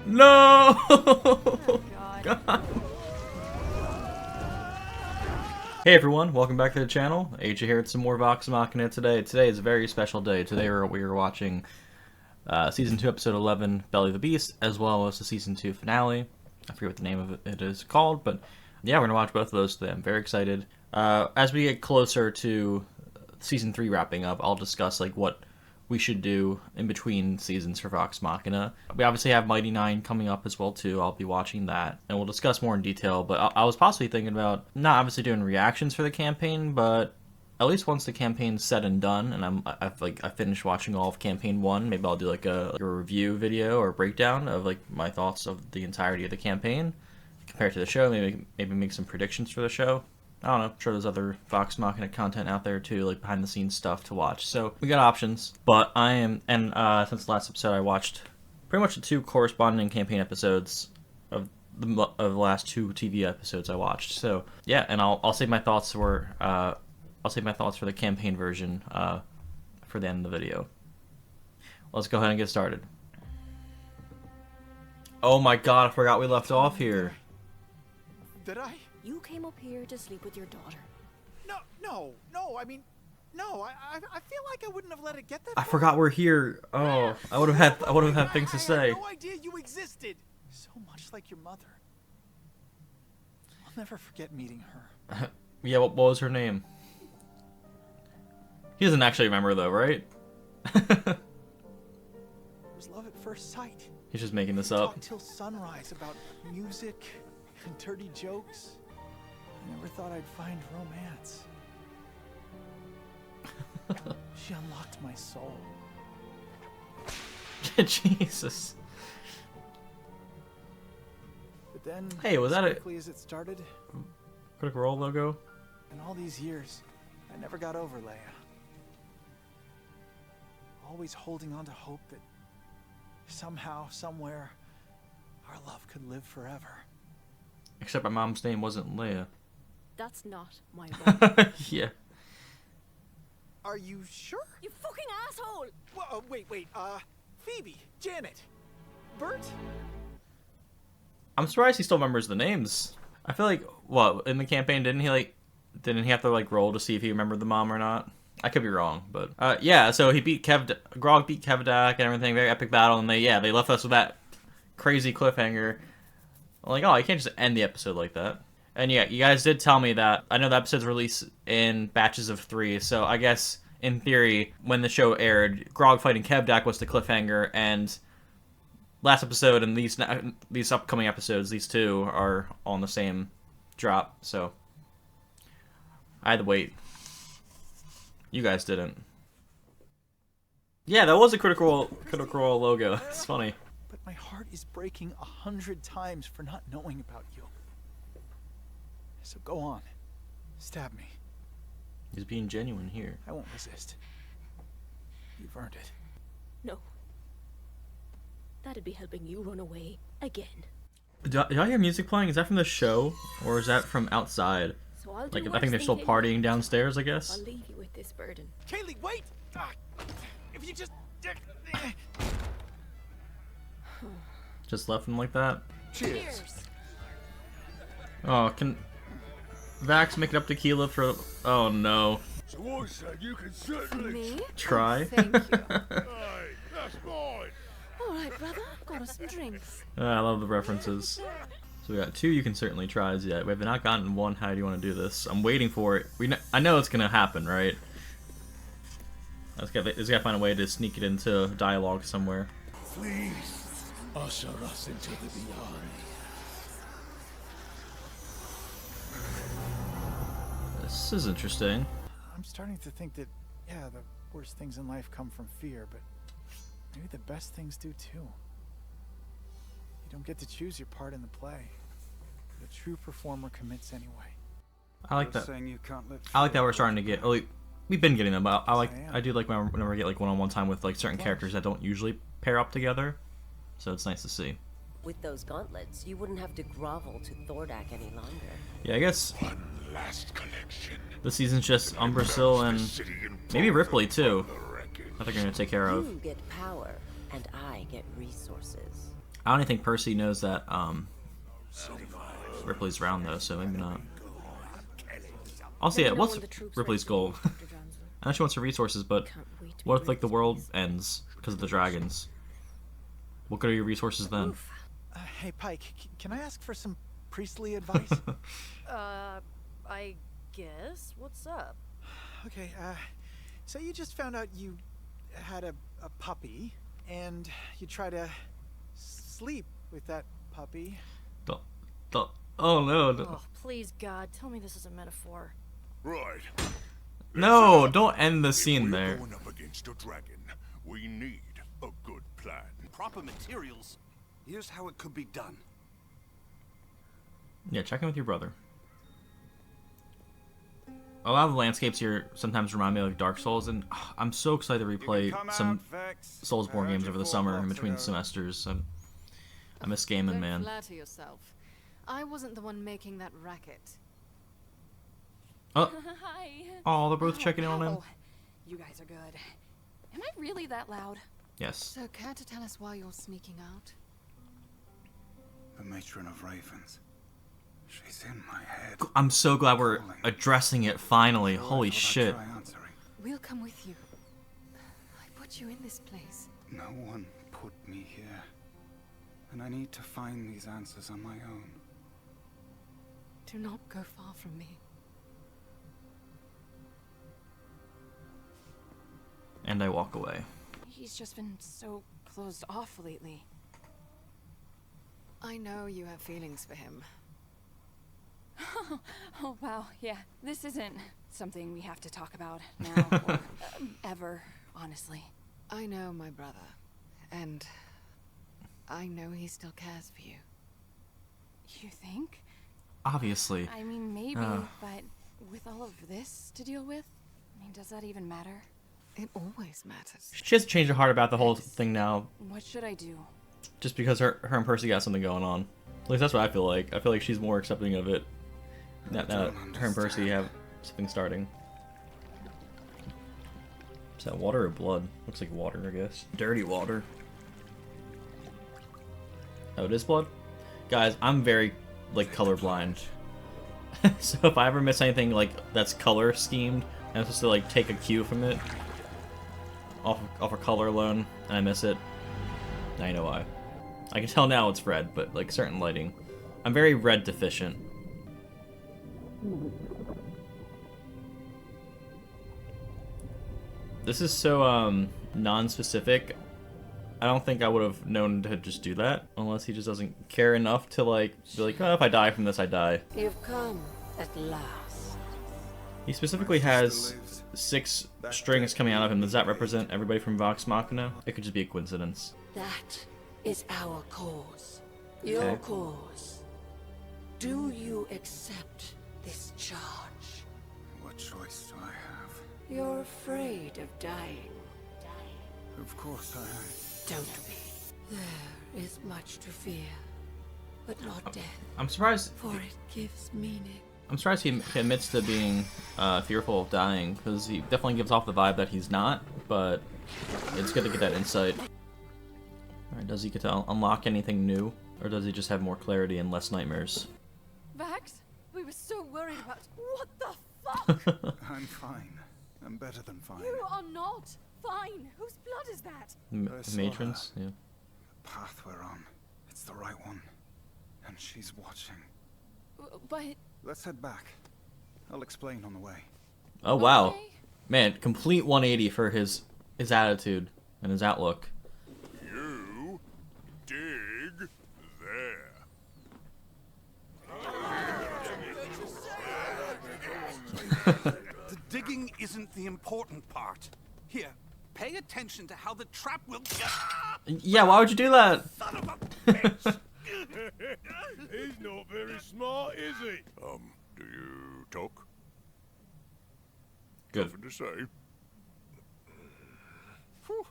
No! Oh, God. God. Hey everyone, welcome back to the channel. AJ here with some more Vox Machina today. Today is a very special day. Today we are watching Season 2, Episode 11, Belly of the Beast, as well as the Season 2 finale. I forget what the name of it is called, but yeah, we're going to watch both of those today. I'm very excited. As we get closer to Season 3 wrapping up, I'll discuss like what we should do in between seasons for Vox Machina. We obviously have Mighty 9 coming up as well too. I'll be watching that, and we'll discuss more in detail. But I was possibly thinking about not obviously doing reactions for the campaign, but at least once the campaign's said and done, and I finished watching all of campaign 1, maybe I'll do like a review video or breakdown of like my thoughts of the entirety of the campaign compared to the show. Maybe make some predictions for the show. I don't know, I'm sure there's other Vox Machina content out there too, like behind the scenes stuff to watch. So we got options, but I am, and since the last episode I watched pretty much the 2 corresponding campaign episodes of the last 2 TV episodes I watched. So yeah, and I'll save my thoughts for the campaign version for the end of the video. Let's go ahead and get started. Oh my God, I forgot we left off here. Did I? You came up here to sleep with your daughter. No. I mean, no. I feel like I wouldn't have let it get that I far. forgot we're here. Oh, I would have had things to I say. had no idea you existed. So much like your mother. I'll never forget meeting her. Yeah, what was her name? He doesn't actually remember though, right? It was love at first sight. He's just making this We up. talked till sunrise about music and dirty jokes. I never thought I'd find romance. She unlocked my soul. Jesus. But then, Hey, was that as a quickly as it started, Critical Role logo? in all these years, I never got over Leia. Always holding on to hope that somehow, somewhere, our love could live forever. Except my mom's name wasn't Leia. That's not my mom. Yeah. Are you sure? You fucking asshole! Whoa, wait. Phoebe, Janet, Bert? I'm surprised he still remembers the names. I feel like, what, in the campaign, didn't he have to like roll to see if he remembered the mom or not? I could be wrong, but yeah. So he Grog beat Kevdak and everything, very epic battle, and they left us with that crazy cliffhanger. I'm like, oh, you can't just end the episode like that. And yeah, you guys did tell me that. I know the episodes release in batches of 3, so I guess in theory, when the show aired, Grog fighting Kevdak was the cliffhanger, and last episode and these upcoming episodes, these 2 are on the same drop. So I had to wait. You guys didn't. Yeah, that was a Critical Role logo. It's funny. But my heart is breaking 100 times for not knowing about you. So go on. Stab me. He's being genuine here. I won't resist. You've earned it. No. That'd be helping you run away again. Did y'all hear music playing? Is that from the show? Or is that from outside? So I'll do Like, I worse think they're still than partying downstairs, I guess? I'll leave you with this burden. Kaylee, wait! If you just... Just left him like that? Cheers. Oh, can Vax make it up tequila for... Oh, no. So I said you can certainly Me? Try? Thank you. Hey, that's mine. Alright, brother. Got us some drinks. I love the references. So we got 2 you can certainly tries yet. We have not gotten 1. How do you want to do this? I'm waiting for it. I know it's going to happen, right? I just gotta find a way to sneak it into dialogue somewhere. Please usher us into the beyond. This is interesting. I'm starting to think that, yeah, the worst things in life come from fear, but maybe the best things do too. You don't get to choose your part in the play. The true performer commits anyway. I like that. Saying you can't let I like that we're starting to get... We've been getting them, but I I do like whenever we get like one-on-one time with like certain characters that don't usually pair up together. So it's nice to see. With those gauntlets, you wouldn't have to grovel to Thordak any longer. Yeah, I guess one last collection. this season's just Umbrasyl and maybe Ripley too. I think they're gonna take care of. You get power, and I get resources. I don't even think Percy knows that Ripley's around though, so maybe not. Also, yeah, Let me know what's when the troops Ripley's ready for goal? you, Dr. Johnson. I know she wants her resources, but Can't wait to what be if like the released. world ends because of the dragons? What good are your resources then? Oof. Hey, Pike, can I ask for some priestly advice? I guess. What's up? Okay, so you just found out you had a puppy, and you try to sleep with that puppy. The- oh no! Oh, please, God, tell me this is a metaphor. Right. No! Don't end the scene We're there. going up against a dragon. We need a good plan. Proper materials. Here's how it could be done. Yeah, check in with your brother. A lot of the landscapes here sometimes remind me of like Dark Souls, and I'm so excited to replay some Soulsborne games over the summer in between semesters. I miss gaming, Don't man. flatter yourself. I wasn't the one making that racket. Oh, Hi. oh, they're both checking in on him. Ow. You guys are good. Am I really that loud? Yes. So, care to tell us why you're sneaking out? The matron of ravens. She's in my head. I'm so glad we're addressing it finally. Holy shit. Try answering. We'll come with you. I put you in this place. No one put me here. And I need to find these answers on my own. Do not go far from me. And I walk away. He's just been so closed off lately. I know you have feelings for him. Oh, wow. Yeah, this isn't something we have to talk about now or ever, honestly. I know my brother, and I know he still cares for you. You think? Obviously. I mean, maybe, but with all of this to deal with, I mean, does that even matter? It always matters. She has to change her heart about the whole thing now, What should I do? just because her and Percy got something going on. At least that's what I feel like. I feel like she's more accepting of it. Now that her and Percy have something starting. Is that water or blood? Looks like water, I guess. Dirty water. Oh, it is blood? Guys, I'm very, like, colorblind. So if I ever miss anything, like, that's color schemed, and I'm supposed to, like, take a cue from it, off a color alone, and I miss it, now you know why. I can tell now it's red, but, like, certain lighting. I'm very red deficient. This is so, non-specific. I don't think I would have known to just do that, unless he just doesn't care enough to, like, be like, oh, if I die from this, I die. You've come at last. He specifically has 6 strings coming out of him. Does that represent everybody from Vox Machina? It could just be a coincidence. That is our cause. Your Okay. cause. Do you accept this charge? What choice do I have? You're afraid of dying. Of course I am. Don't be. There is much to fear, but not death, I'm surprised. for it gives meaning. I'm surprised he admits to being fearful of dying, because he definitely gives off the vibe that he's not. But it's good to get that insight. Alright, does he get to unlock anything new, or does he just have more clarity and less nightmares? Vax? We were so worried about... What the fuck? I'm fine. I'm better than fine. You are not fine. Whose blood is that? I saw Matrons? Yeah. The path we're on. It's the right one. And she's watching. But... Let's head back. I'll explain on the way. Oh wow, Okay. man! Complete 180 for his attitude and his outlook. You dig there. The digging isn't the important part. Here, pay attention to how the trap will... Yeah, why would you do that? Son of a bitch! He's not very smart, is he? Do you talk? Good. Nothing to say. Whew.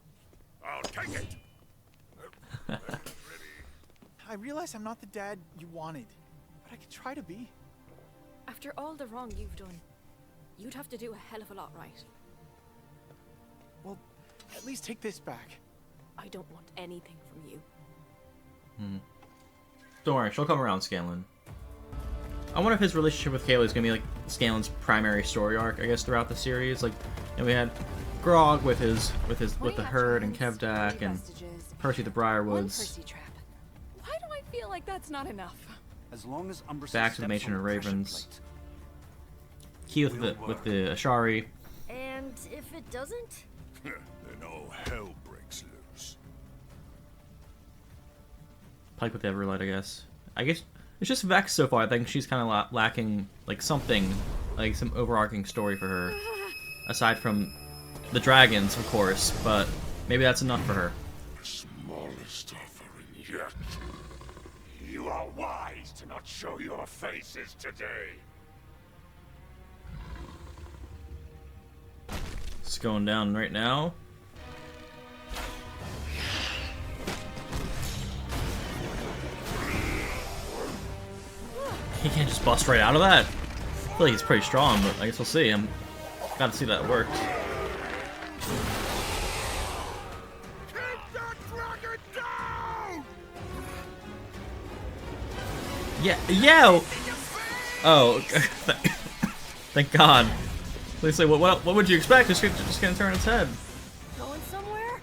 I'll take it. I realize I'm not the dad you wanted, but I could try to be. After all the wrong you've done, you'd have to do a hell of a lot right. Well, at least take this back. I don't want anything from you. Don't worry, she'll come around, Scanlan. I wonder if his relationship with Kaylee is gonna be like Scanlan's primary story arc, I guess, throughout the series. Like, you know, we had Grog with the herd and Kevdak and Percy the Briarwoods. Percy trap. Why do I feel like that's not enough? As long as Umbrasyl Back to the steps Matron on of pressure Ravens. plate. Key with the Ashari. And if it doesn't? Then all hell breaks loose. Pike with the Everlight, I guess. I guess it's just Vex so far. I think she's kind of lacking like something, like some overarching story for her, aside from the dragons, of course. But maybe that's enough for her. The smallest offering yet. You are wise to not show your faces today. It's going down right now. He can't just bust right out of that. I feel like he's pretty strong, but I guess we'll see. I'm gotta see that work. Keep that dragon down! Yeah, yo. Oh, thank God. They say, what would you expect? Just gonna turn its head. Going somewhere?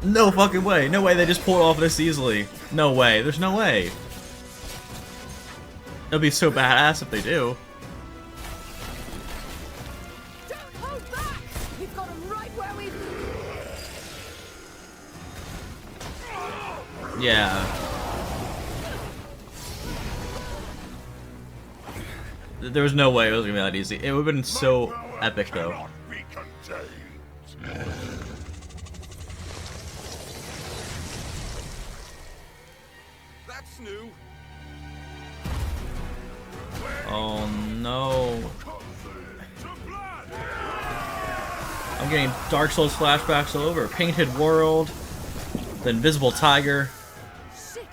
No fucking way. No way they just pull it off this easily. No way. There's no way. It'll be so badass if they do. Don't hold back! We've got him right where we... Yeah. There was no way it was gonna be that easy. It would have been so epic, though. Cannot be contained. That's new. Oh no. I'm getting Dark Souls flashbacks all over. Painted World, the Invisible Tiger. Shit!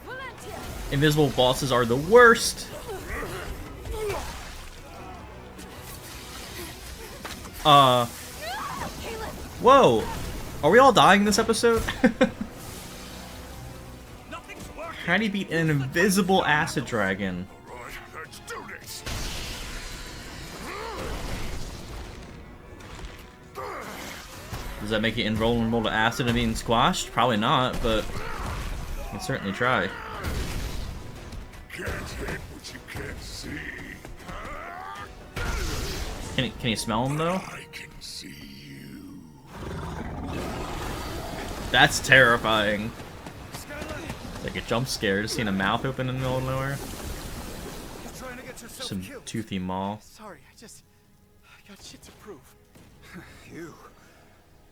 Valentia! Invisible bosses are the worst. Whoa! Are we all dying this episode? How do you beat an invisible acid dragon? All right, let's do this. Does that make you invulnerable to acid and being squashed? Probably not, but you can certainly try. Can't hit what you can't see. Can you smell them though? I can see you. That's terrifying. It's like a jump scare, just seeing a mouth open in the middle of nowhere. Trying to get yourself Some killed. toothy maw. Sorry, I got shit to prove. You.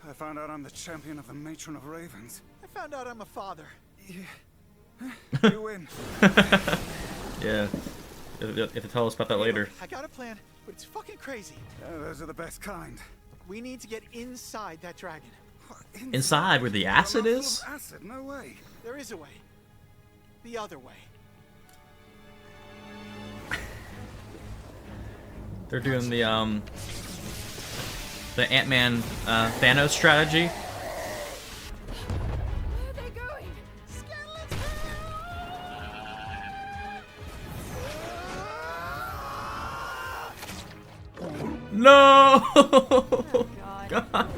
I found out I'm the champion of the Matron of Ravens. I found out I'm a father. You win. Yeah. You have to tell us about that later. I got a plan, but it's fucking crazy. Those are the best kind. We need to get inside that dragon. What, Inside where the acid You're not is? full of acid? No way. There is a way. The other way. They're doing the Ant-Man Thanos strategy. Where are they going? Scanlan's No! God.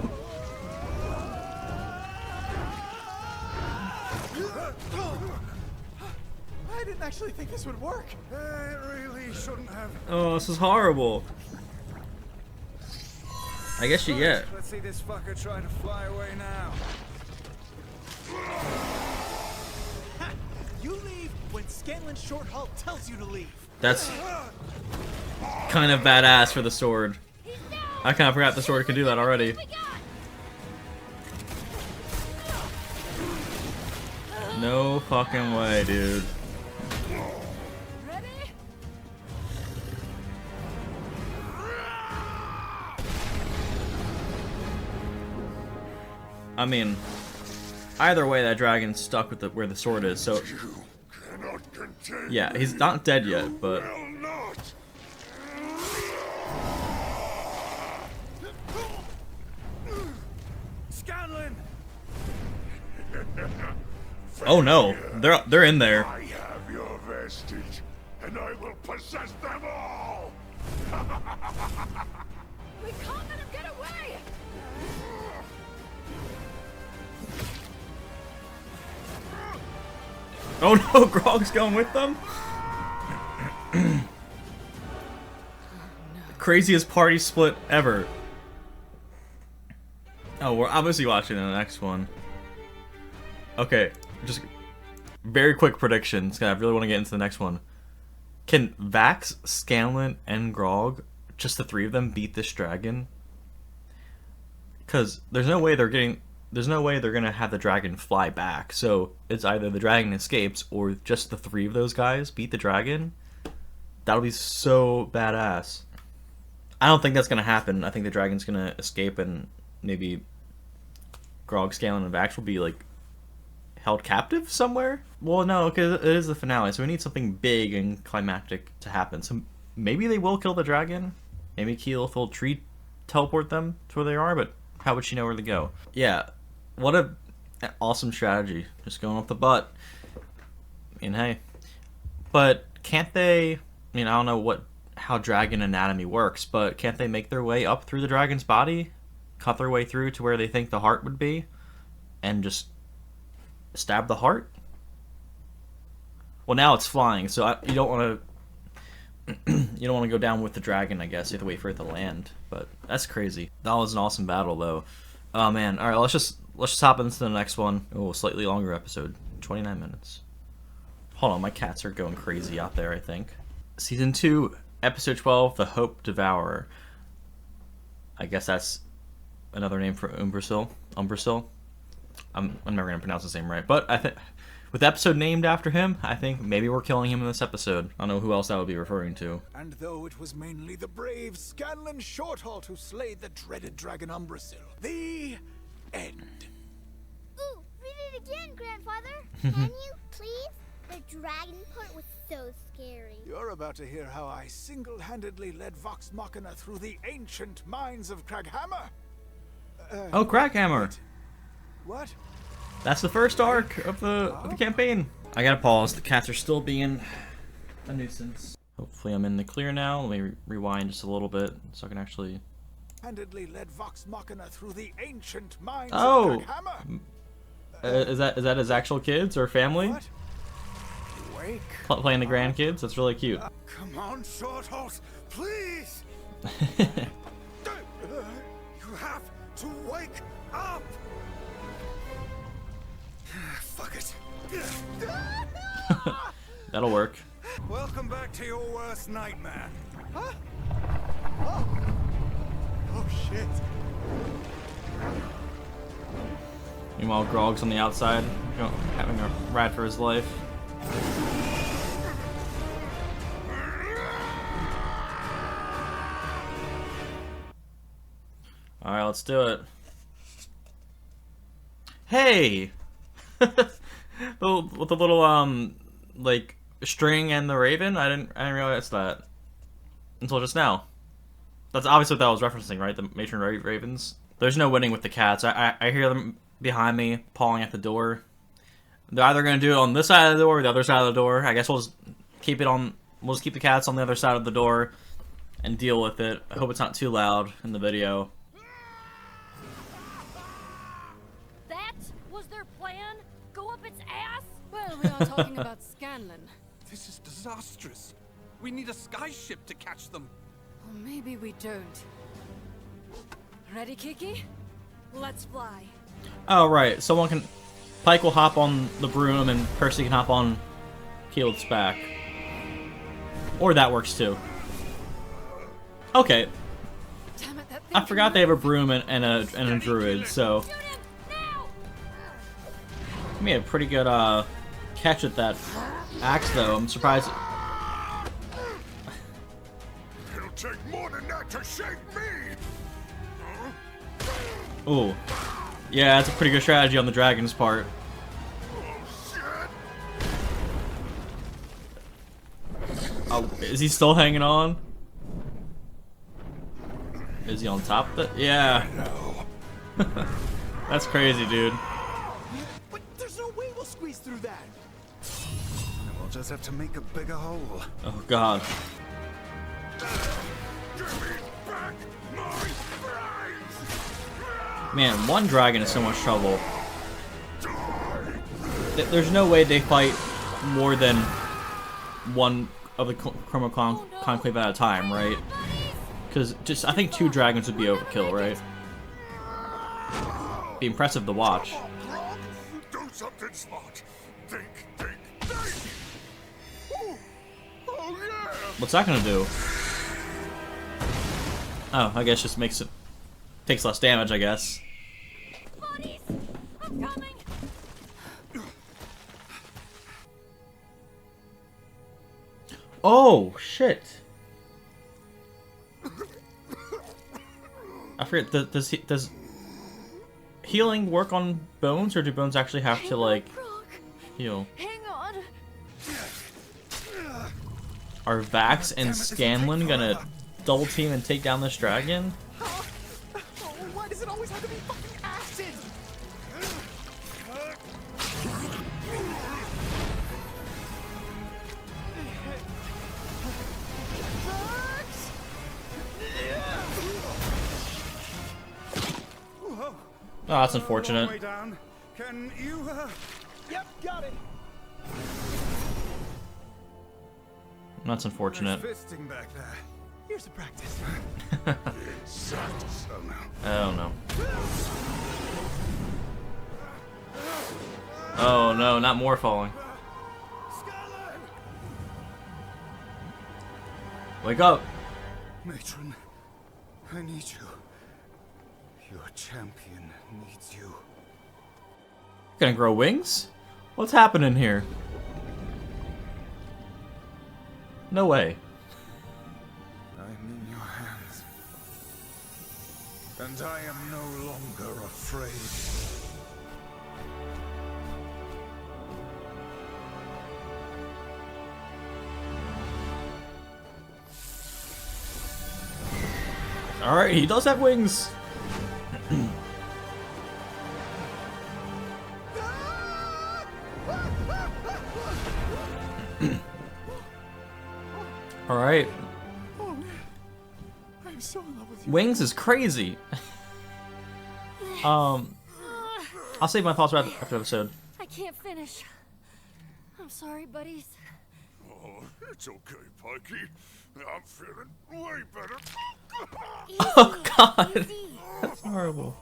I didn't actually think this would work. It really shouldn't have. Oh, this is horrible. I guess you get. Let's see this fucker try to fly away now. You leave when Scanlan's short halt tells you to leave. That's kind of badass for the sword. I kind of forgot the sword could do that already. No fucking way, dude. ready? I mean, either way, that dragon's stuck with where the sword is. So You cannot contain. yeah, he's not dead yet, but Will not. Oh no, they're in there. I have your vestige, and I will possess them all! We can't let him get away! Oh no, Grog's going with them? Craziest party split ever. Oh, we're obviously watching the next one. Okay, just very quick predictions, 'cause I really want to get into the next one. Can Vax, Scanlan, and Grog, just the three of them, beat this dragon? Because there's no way they're gonna have the dragon fly back. So it's either the dragon escapes or just the three of those guys beat the dragon. That'll be so badass. I don't think that's gonna happen. I think the dragon's gonna escape and maybe Grog, Scanlan, and Vax will be like held captive somewhere. Well, no, because it is the finale, so we need something big and climactic to happen. So maybe they will kill the dragon. Maybe Keyleth will teleport them to where they are, but how would she know where to go? Yeah, what an awesome strategy. Just going off the butt. And hey, but can't they? I mean, I don't know how dragon anatomy works, but can't they make their way up through the dragon's body, cut their way through to where they think the heart would be, and just stab the heart? Well, now it's flying, so you don't want to go down with the dragon. I guess you have to wait for it to land. But that's crazy. That was an awesome battle, though. Oh man! All right, let's just hop into the next one. Oh, slightly longer episode, 29 minutes. Hold on, my cats are going crazy out there. I think season 2, episode 12, the Hope Devourer. I guess that's another name for Umbrasyl. I'm never gonna pronounce his name right, but I think with the episode named after him, I think maybe we're killing him in this episode. I don't know who else that would be referring to. And though it was mainly the brave Scanlan Shorthalt who slayed the dreaded dragon Umbrasyl, the end. Ooh, read it again, Grandfather. Can you, please? The dragon part was so scary. You're about to hear how I single-handedly led Vox Machina through the ancient mines of Craghammer. Oh, Crackhammer. What? That's the first arc of the campaign. I gotta pause. The cats are still being a nuisance. Hopefully I'm in the clear now. Let me rewind just a little bit so I can actually... Handedly led Vox Machina through the ancient mines Oh! of Craghammer. Is that his actual kids or family? What? Wake Playing the grandkids? That's really cute. Come on, Shorthalt, please! You have to wake up! Fuck it. That'll work. Welcome back to your worst nightmare. Huh? Oh shit. Meanwhile, Grog's on the outside, having a ride for his life. Alright, let's do it. Hey! With the little, like, string and the raven? I didn't realize that. Until just now. That's obviously what that was referencing, right? The matron ravens. There's no winning with the cats. I hear them behind me, pawing at the door. They're either going to do it on this side of the door or the other side of the door. I guess we'll just keep the cats on the other side of the door and deal with it. I hope it's not too loud in the video. That was their plan? Go up its ass? Well, we are talking about Scanlan. This is disastrous. We need a sky ship to catch them. Or maybe we don't. Ready, Kiki? Let's fly. Oh, right. Pike will hop on the broom and Percy can hop on Keyleth's back. Or that works too. Okay. Damn it, that thing I forgot they have a broom and a druid, so... He made a pretty good catch at that axe, though. I'm surprised... It'll take more than that to shake me! Ooh. Yeah, that's a pretty good strategy on the dragon's part. Oh, is he still hanging on? Is he on top of it? Yeah. That's crazy, dude. But there's no way we'll squeeze through that. We'll just have to make a bigger hole. Oh god. Man, one dragon is so much trouble. There's no way they fight more than one of the Chroma Conclave at a time, right? Because I think 2 dragons would be overkill, right? Be impressive to watch. Do something smart. Think. Oh yeah. What's that gonna do? Oh, I guess just takes less damage, I guess. Bodies! I'm coming! Oh shit! I forget. Does healing work on bones, or do bones actually have to like heal? Hang on! Are Vax and Scanlan gonna double team and take down this dragon? Oh, why does it always have to be fucking acid? Oh, that's Way unfortunate. down. Can you, Yep, got it. That's unfortunate. fisting back there? Here's a practice. Oh no. Oh no, not more falling. Wake up! Matron, I need you. Your champion needs you. Gonna grow wings? What's happening here? No way. I'm in your hands. And I am no longer afraid. Alright, he does have wings! Alright. I'm so in love with you. Wings is crazy. I'll save my thoughts after the episode. I can't finish. I'm sorry, buddies. Oh, it's okay, Pikey. I'm feeling way better. Oh god! That's horrible.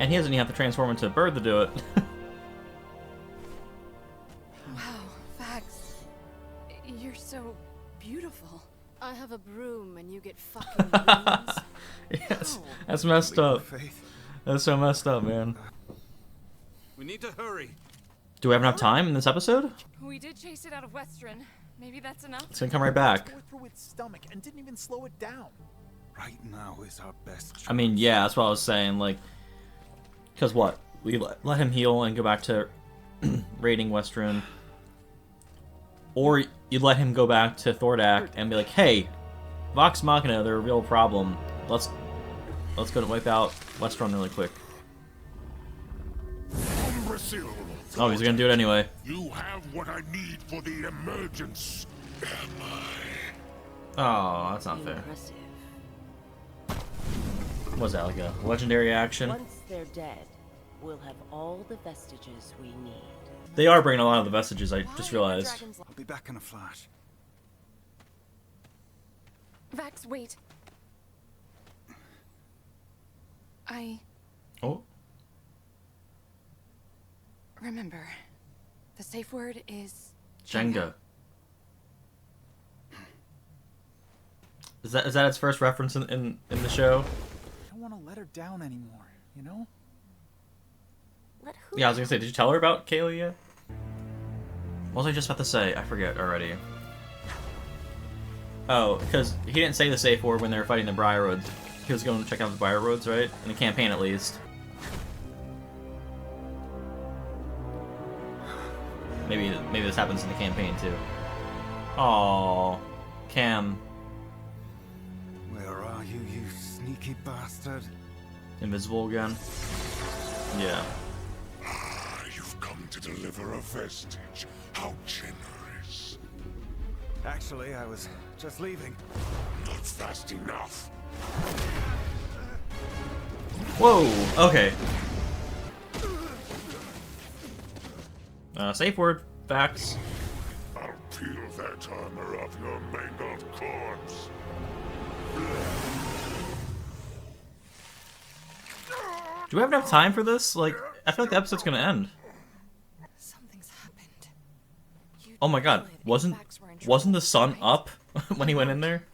And he doesn't even have to transform into a bird to do it. Wow, Vax. You're so beautiful. I have a broom and you get fucking wings. Yes, that's messed up. Faith, That's so messed up, man. we need to hurry. Do we have enough time in this episode? We did chase it out of Western. Maybe that's enough. It's gonna come right back. Tore through its stomach and didn't even slow it down. Right now is our best chance. I mean, yeah, that's what I was saying. Like, because what? We let him heal and go back to raiding Western. Or you let him go back to Thordak and be like, hey, Vox Machina, they're a real problem. Let's go to wipe out Western really quick. Brazil. Oh, he's gonna do it anyway. You have what I need for the emergence. Oh, that's not fair. Impressive. Was that like a legendary action? Once they're dead, we'll have all the vestiges we need. They are bringing a lot of the vestiges, I just realized. I'll be back in a flash. Vax, wait. Oh. Remember, the safe word is Jenga. Is that its first reference in the show? I don't want to let her down anymore, you know? Let who? Yeah, I was gonna say, did you tell her about Kaylee yet? What was I just about to say? I forget already. Oh, because he didn't say the safe word when they were fighting the Briarwoods. He was going to check out the Briarwoods, right? In the campaign, at least. Maybe this happens in the campaign too. Oh, Cam. Where are you, you Sneaky bastard. Invisible again. Yeah. You've come to deliver a vestige. How generous. Actually, I was just leaving. Not fast enough. Whoa. Okay. Safe word. Facts. I'll peel that armor off your mangled corpse. Do we have enough time for this? Like, I feel like the episode's gonna end. Something's happened. Oh my god, wasn't the sun up when he went in there?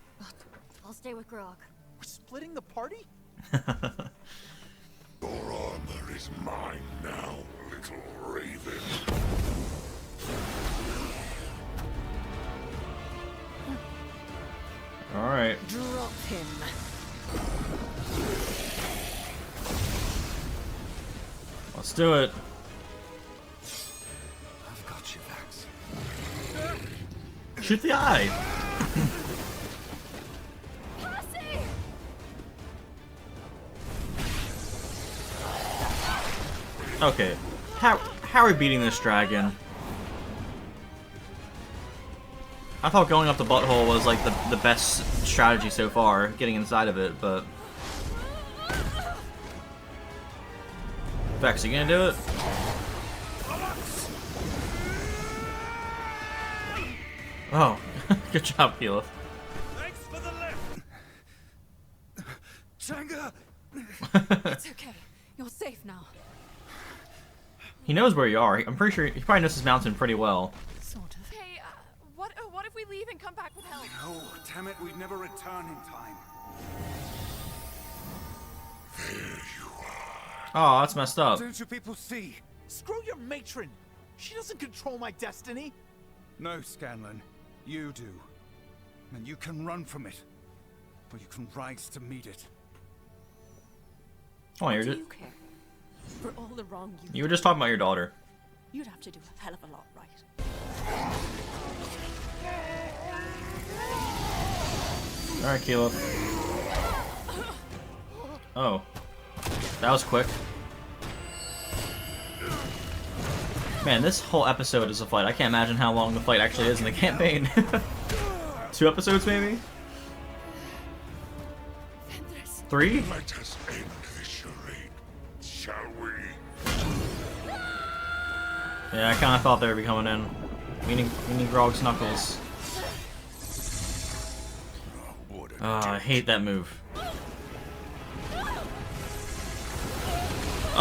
I'll stay with Grog. We're splitting the party? Your armor is mine now, little raven. Alright. Drop him. Let's do it. I've got you, Vax. Shoot the eye! Okay. How are we beating this dragon? I thought going up the butthole was like the best strategy so far, getting inside of it, but... Vex, you gonna do it? Oh, good job, Keyleth. Thanks for the lift. Changa. It's okay. You're safe now. He knows where you are. I'm pretty sure he probably knows this mountain pretty well. Sort of. Hey, what if we leave and come back with help? No, damn it, we'd never return in time. There you are. Oh, that's messed up. Don't you people see? Screw your matron! She doesn't control my destiny! No, Scanlan. You do. And you can run from it. But you can rise to meet it. Oh, you're Do just, you care? For all the wrong you were just talking about your daughter. you'd have to do a hell of a lot right. Alright, Keyleth. Oh. That was quick. Man, this whole episode is a fight. I can't imagine how long the fight actually is in the campaign. 2 episodes, maybe? 3? Let us end this charade, shall we? Yeah, I kind of thought they would be coming in. We need Grog's Knuckles. I hate that move.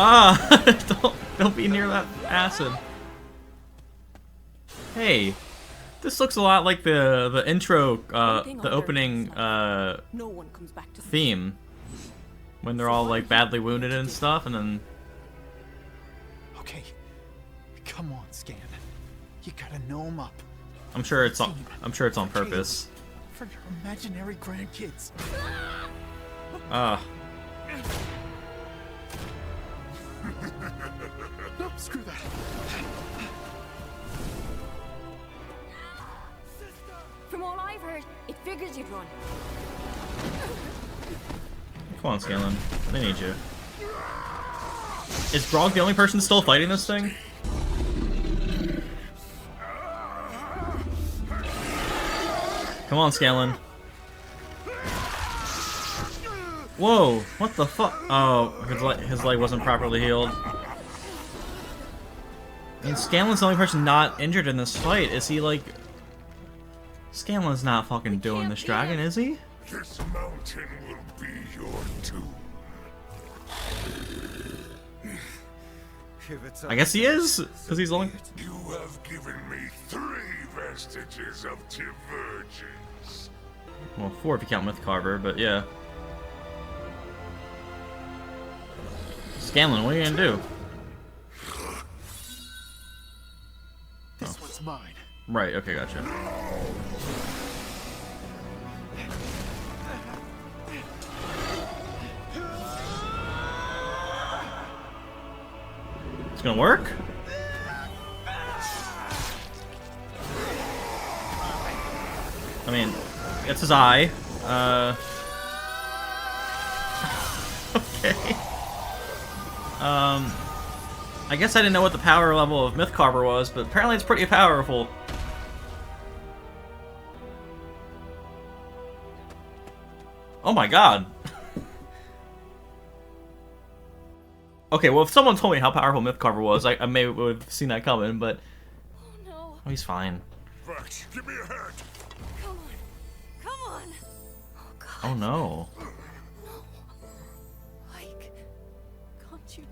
Ah! don't be near that acid. Hey, this looks a lot like the intro, the opening No one comes back to theme, when they're all like badly wounded and stuff, and then Okay. Come on, Scan. You gotta know him up. I'm sure it's on purpose. For your imaginary grandkids. Ah. No, screw that. From all I've heard, it figures you'd run. Come on, Scanlan. They need you. Is Grog the only person still fighting this thing? Come on, Scanlan. Whoa! What the fuck? Oh, his leg wasn't properly healed. And Scanlan's the only person not injured in this fight. Is he like... Scanlan's not fucking doing this dragon, is he? This mountain will be your tomb. I guess he is, because he's only... You have given me 3 vestiges of divergence. Well, 4 if you count Mythcarver, but yeah. Scanlan, what are you gonna do? This one's mine. Right, okay, gotcha. It's gonna work? I mean, it's his eye. Okay. I guess I didn't know what the power level of Mythcarver was, but apparently it's pretty powerful. Oh my god. Okay, well if someone told me how powerful Mythcarver was, I may would have seen that coming, but... Oh no. Oh, he's fine. Vox, give me a hand. Come on. Come on. Oh god. Oh no. No. Like, can't you?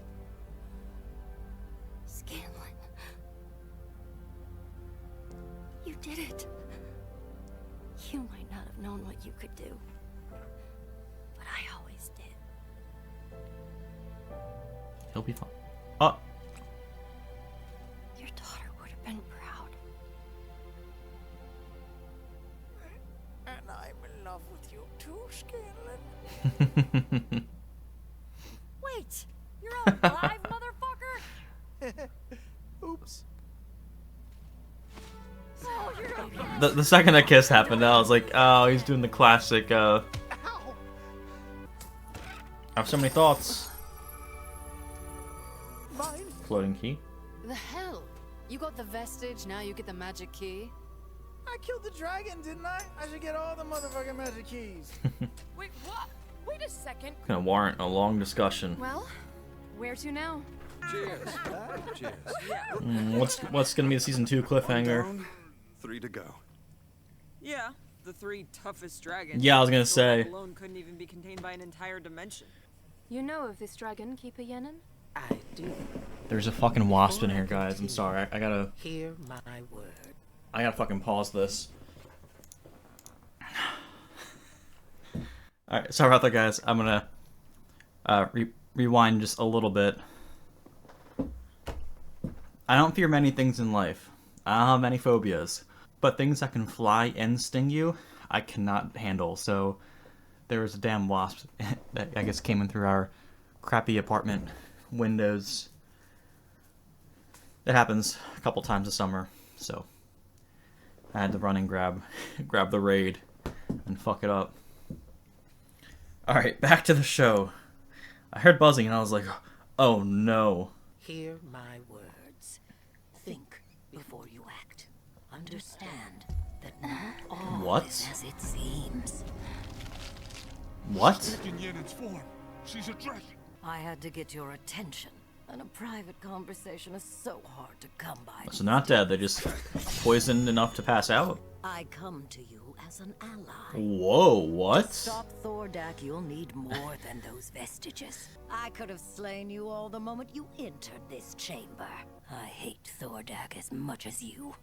Scanlan. You did it. You might not have known what you could do. But I always did. He'll be fine. Oh. Your daughter would have been proud. And I'm in love with you too, Scanlan. Wait! You're alive, motherfucker! Oops. Oh, you're okay. The second that kiss happened, I was like, oh, he's doing the classic, I have so many thoughts. Mine? Floating key. The hell? You got the vestige, now you get the magic key? I killed the dragon, didn't I? I should get all the motherfucking magic keys. Wait, what? Wait a second. Gonna warrant a long discussion. Well, where to now? Cheers. Cheers. What's gonna be the season 2 cliffhanger? Down, 3 to go. Yeah, the 3 toughest dragons. Yeah, I was gonna So say. that alone couldn't even be contained by an entire dimension. You know of this dragon, Keeper Yenin? I do. There's a fucking wasp in here, guys. I'm sorry. I gotta Hear my word. fucking pause this. Alright, sorry about that, guys. I'm gonna rewind just a little bit. I don't fear many things in life. I don't have many phobias. But things that can fly and sting you, I cannot handle. So there was a damn wasp that I guess came in through our crappy apartment windows. It happens a couple times this summer, so I had to run and grab the raid and fuck it up. Alright, back to the show. I heard buzzing and I was like, oh no. Hear my words. Think before you act. Understand that not all What? is as it seems. What? Taking Yenen's form. She's a dragon. I had to get your attention. And a private conversation is so hard to come by. So not dead, they just poisoned enough to pass out? I come to you as an ally. Whoa, what? Stop Thordak, you'll need more than those vestiges. I could have slain you all the moment you entered this chamber. I hate Thordak as much as you.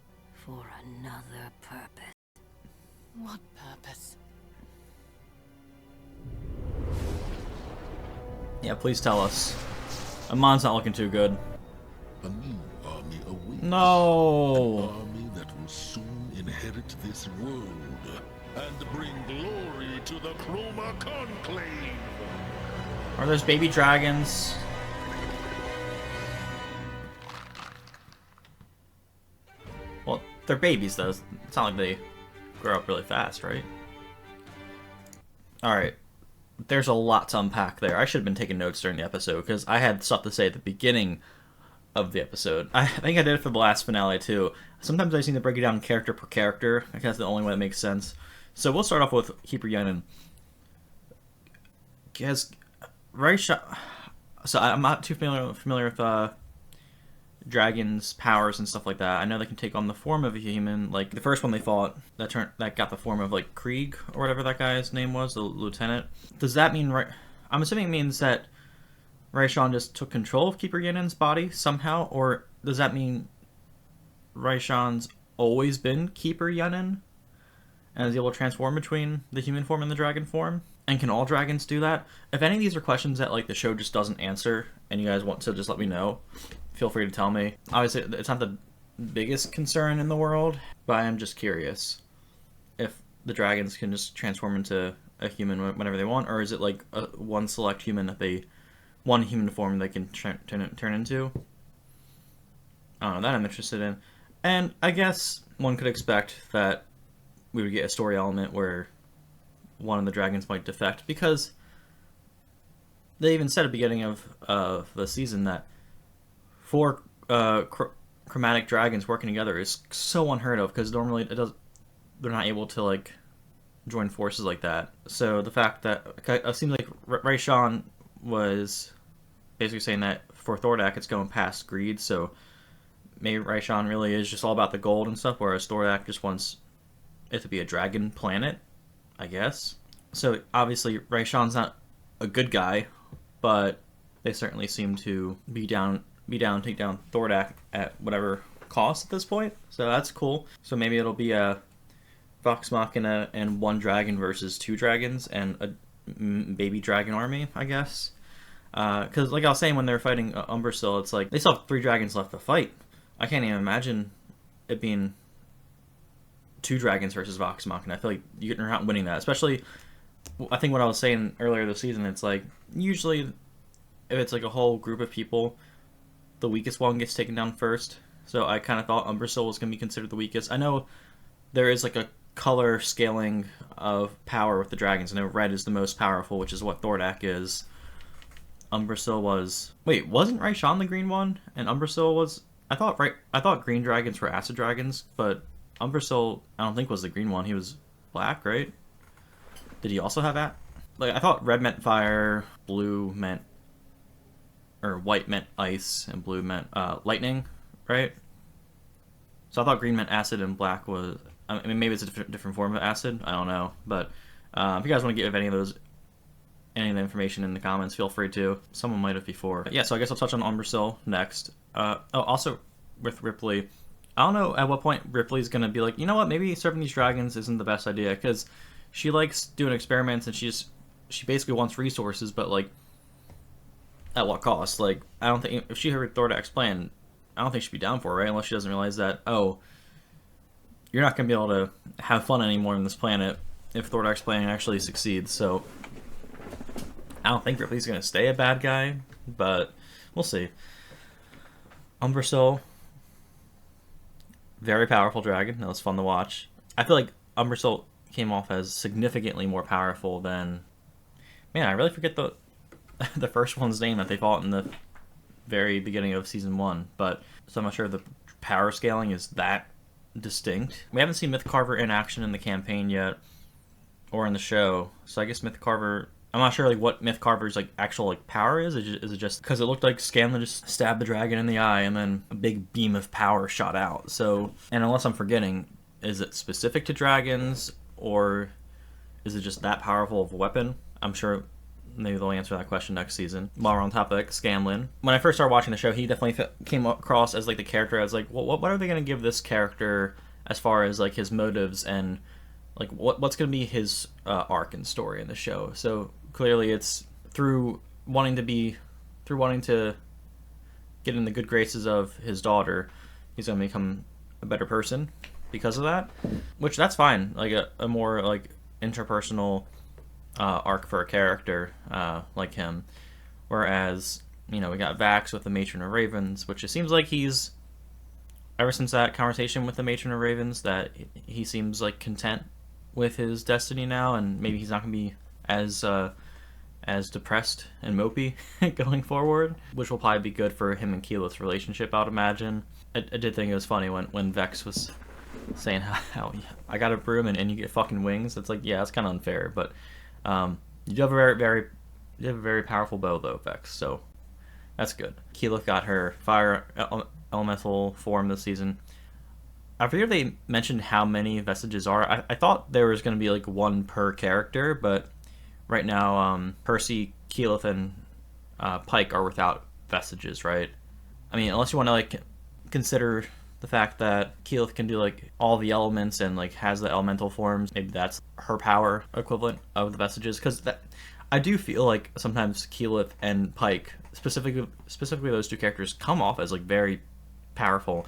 For another purpose. What purpose? Yeah, please tell us. Amon's not looking too good. A new army awaits. No. An army that will soon inherit this world and bring glory to the Chroma Conclave. Are those baby dragons? Well, they're babies though. It's not like they grow up really fast, right? Alright. There's a lot to unpack there. I should have been taking notes during the episode because I had stuff to say at the beginning of the episode. I think I did it for the last finale too. Sometimes I just need to break it down character per character. I think that's the only way that makes sense. So we'll start off with Keeper Yenin. So I'm not too familiar with dragons' powers and stuff like that. I know they can take on the form of a human. Like the first one they fought, that got the form of like Krieg or whatever that guy's name was, the lieutenant. Does that mean I'm assuming it means that Raishan just took control of Keeper Yenin's body somehow, or does that mean Raishan's always been Keeper Yenin and is able to transform between the human form and the dragon form? And can all dragons do that? If any of these are questions that like the show just doesn't answer, and you guys want to just let me know, feel free to tell me. Obviously, it's not the biggest concern in the world, but I am just curious if the dragons can just transform into a human whenever they want, or is it like one select human that one human form they can turn into? I don't know, that I'm interested in. And I guess one could expect that we would get a story element where one of the dragons might defect, because They even said at the beginning of the season that four chromatic dragons working together is so unheard of, because normally they're not able to like join forces like that. So the fact that it seems like Raishan was basically saying that for Thordak it's going past greed, so maybe Raishan really is just all about the gold and stuff, whereas Thordak just wants it to be a dragon planet, I guess. So obviously Raishan's not a good guy, but they certainly seem to be down to take down Thordak at whatever cost at this point. So that's cool. So maybe it'll be a Vox Machina and one dragon versus two dragons and a baby dragon army, I guess. Because like I was saying, when they're fighting Umbrasyl, it's like they still have 3 dragons left to fight. I can't even imagine it being 2 dragons versus Vox Machina. I feel like you're not winning that. Especially, I think what I was saying earlier this season, it's like usually if it's like a whole group of people, the weakest one gets taken down first. So I kind of thought Umbrasyl was going to be considered the weakest. I know there is like a color scaling of power with the dragons. I know red is the most powerful, which is what Thordak is. Umbrasyl was... Wait, wasn't Raishan the green one? And Umbrasyl was... I thought green dragons were acid dragons, but Umbrasyl, I don't think was the green one. He was black, right? Did he also have that? Like, I thought red meant fire, blue meant... or white meant ice, and blue meant lightning, right? So I thought green meant acid and black was... I mean, maybe it's a different form of acid. I don't know. But if you guys want to give any of the information in the comments, feel free to. Someone might have before. But yeah, so I guess I'll touch on Umbrasyl next. Also with Ripley, I don't know at what point Ripley's going to be like, you know what, maybe serving these dragons isn't the best idea, because she likes doing experiments and she basically wants resources, but like, at what cost? Like, I don't think, if she heard Thordak's plan, I don't think she'd be down for it, right? Unless she doesn't realize that, oh, you're not going to be able to have fun anymore on this planet if Thordak's plan actually succeeds. So I don't think Ripley's going to stay a bad guy, but we'll see. Umbrasyl, very powerful dragon. That was fun to watch. I feel like Umbrasyl came off as significantly more powerful than... Man, I really forget the first one's name that they fought in the very beginning of Season 1, but so I'm not sure the power scaling is that distinct. We haven't seen Mythcarver in action in the campaign yet, or in the show, so I guess Mythcarver... I'm not sure like what Mythcarver's like actual like power is. Is it just because it looked like Scanlan just stabbed the dragon in the eye and then a big beam of power shot out? So, and unless I'm forgetting, is it specific to dragons, or is it just that powerful of a weapon? I'm sure maybe they'll answer that question next season. While we're on topic, Scanlan. When I first started watching the show, he definitely came across as like the character. I was like, well, what are they going to give this character as far as like his motives and like what's going to be his arc and story in the show? So clearly it's through wanting to get in the good graces of his daughter, he's going to become a better person because of that, which that's fine. Like a more like interpersonal arc for a character like him. Whereas, you know, we got Vax with the Matron of Ravens, which it seems like he's, ever since that conversation with the Matron of Ravens, that he seems like content with his destiny now, and maybe he's not going to be as depressed and mopey going forward, which will probably be good for him and Keyleth's relationship, I would imagine. I did think it was funny when Vex was saying how I got a broom and you get fucking wings. It's like, yeah, it's kind of unfair, but you do have a very powerful bow though, Vex, so that's good. Keyleth got her fire elemental form this season. I forget if they mentioned how many vestiges are. I thought there was going to be like one per character, but right now Percy, Keyleth, and Pike are without vestiges, right? I mean, unless you want to like consider the fact that Keyleth can do like all the elements and like has the elemental forms, maybe that's her power equivalent of the vestiges, because I do feel like sometimes Keyleth and Pike, specifically those two characters, come off as like very powerful.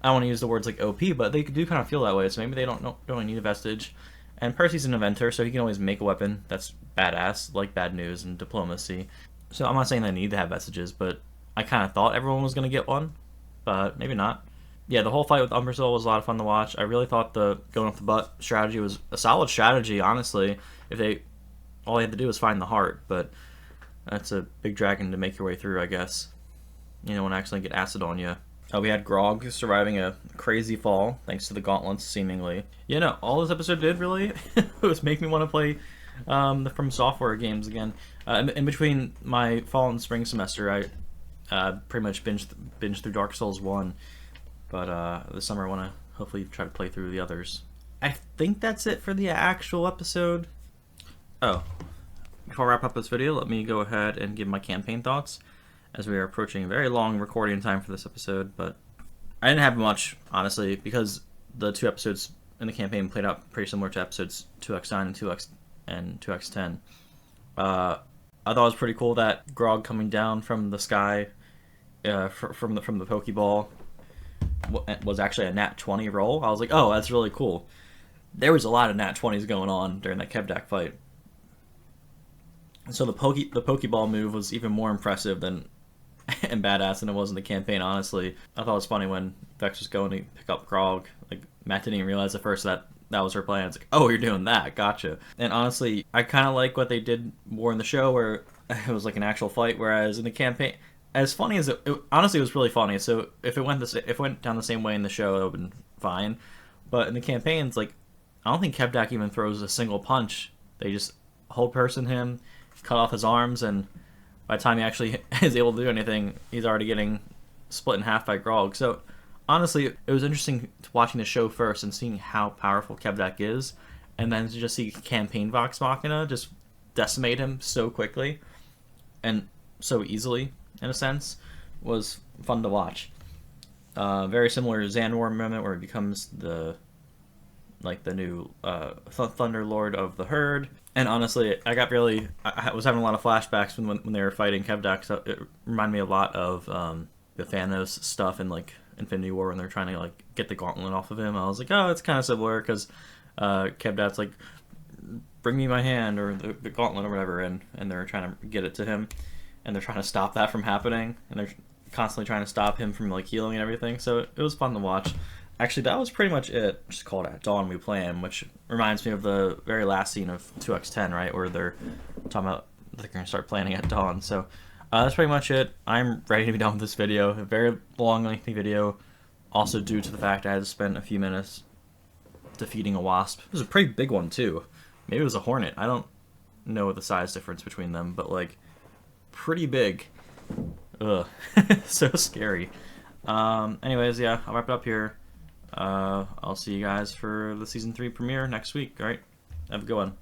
I don't want to use the words like OP, but they do kind of feel that way, so maybe they don't really need a vestige. And Percy's an inventor, so he can always make a weapon that's badass, like Bad News and Diplomacy. So I'm not saying they need to have vestiges, but I kind of thought everyone was going to get one, but maybe not. Yeah, the whole fight with Umbrasyl was a lot of fun to watch. I really thought the going off the butt strategy was a solid strategy, honestly. If all they had to do was find the heart, but That's a big dragon to make your way through, I guess. You don't want to accidentally get acid on you. We had Grog surviving a crazy fall, thanks to the gauntlets, seemingly. You know, all this episode did, really, was make me want to play the From Software games again. In between my fall and spring semester, I pretty much binged through Dark Souls 1. But this summer I want to hopefully try to play through the others. I think that's it for the actual episode. Oh, before I wrap up this video, let me go ahead and give my campaign thoughts, as we are approaching a very long recording time for this episode. But I didn't have much, honestly, because the 2 episodes in the campaign played out pretty similar to episodes 2x9 and 2x10. I thought it was pretty cool that Grog coming down from the sky from the Pokeball was actually a nat 20 roll. I was like, oh, that's really cool. There was a lot of nat 20s going on during that Kevdak fight. So the Pokeball move was even more impressive than and badass than it was in the campaign, honestly. I thought it was funny when Vex was going to pick up Grog. Like, Matt didn't even realize at first that was her plan. It's like, oh, you're doing that, gotcha. And honestly, I kind of like what they did more in the show, where it was like an actual fight, whereas in the campaign, as funny as it honestly, it was really funny. So if it went down the same way in the show, it would have been fine. But in the campaigns, like, I don't think Kevdak even throws a single punch. They just hold person him, cut off his arms, and by the time he actually is able to do anything, he's already getting split in half by Grog. So honestly, it was interesting watching the show first and seeing how powerful Kevdak is, and then to just see campaign Vox Machina just decimate him so quickly and so easily, in a sense, was fun to watch. Very similar to Xandor moment, where he becomes the new Thunder Lord of the Herd. And honestly, I was having a lot of flashbacks when they were fighting Kevdak. So it reminded me a lot of the Thanos stuff in like Infinity War, when they're trying to like get the gauntlet off of him. I was like, oh, it's kind of similar, because Kevdak's like, bring me my hand, or the gauntlet or whatever, and they're trying to get it to him, and they're trying to stop that from happening, and they're constantly trying to stop him from like healing and everything. So it was fun to watch. Actually, that was pretty much it. Just called At Dawn We Plan, which reminds me of the very last scene of 2x10, right, where they're talking about they're going to start planning at dawn. So that's pretty much it. I'm ready to be done with this video. A very long, lengthy video, also due to the fact I had to spend a few minutes defeating a wasp. It was a pretty big one, too. Maybe it was a hornet. I don't know the size difference between them, but, like, pretty big. Ugh. So scary. Anyways, yeah, I'll wrap it up here. I'll see you guys for the Season 3 premiere next week, alright? Have a good one.